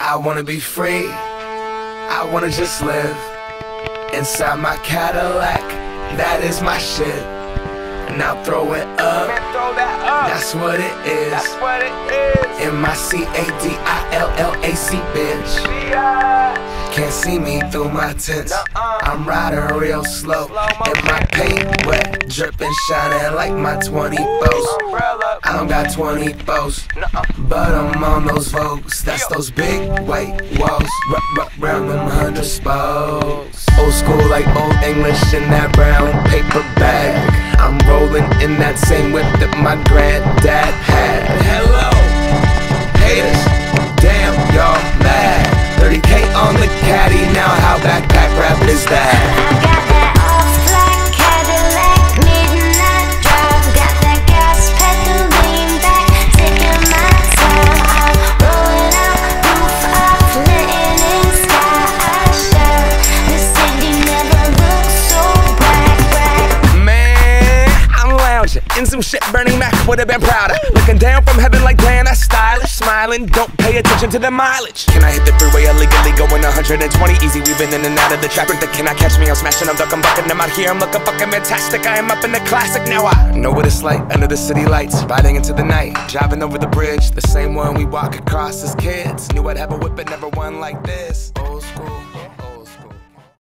I wanna be free, I wanna just live inside my Cadillac, that is my shit. Now throw it up, that's what it is. M-I-C-A-D-I-L-L-A-C, bitch. Can't see me through my tents, I'm riding real slow, and my paint wet, dripping, shining like my 24s. I don't got 24s, but I'm on those Vogues. That's those big white walls, round them 100 spokes. Old school like old English in that brown paper bag. I'm rolling in that same whip that my granddad had. Hello, haters, damn y'all mad. 30K on the caddy, now how backpack rap is that? I got that off-black Cadillac, midnight drive. Got that gas pedal lean back, taking my time. I'm rolling out, roof off, letting in sky. I shine. The city never looks so bright. Man, I'm lounging in some shit Bernie Mac would've been prouder. Looking down from heaven like, damn, that's stylish. Smiling, don't pay attention to the mileage. Can I hit the freeway illegally going 120 easy, weaving in and out of the traffic? That cannot catch me, I'm smashing, I'm ducking, bucking. I'm out here, I'm looking fucking fantastic. I am up in the classic, now I know what it's like under the city lights, riding into the night, driving over the bridge, the same one we walk across as kids. Knew I'd have a whip, but never one like this. Old school.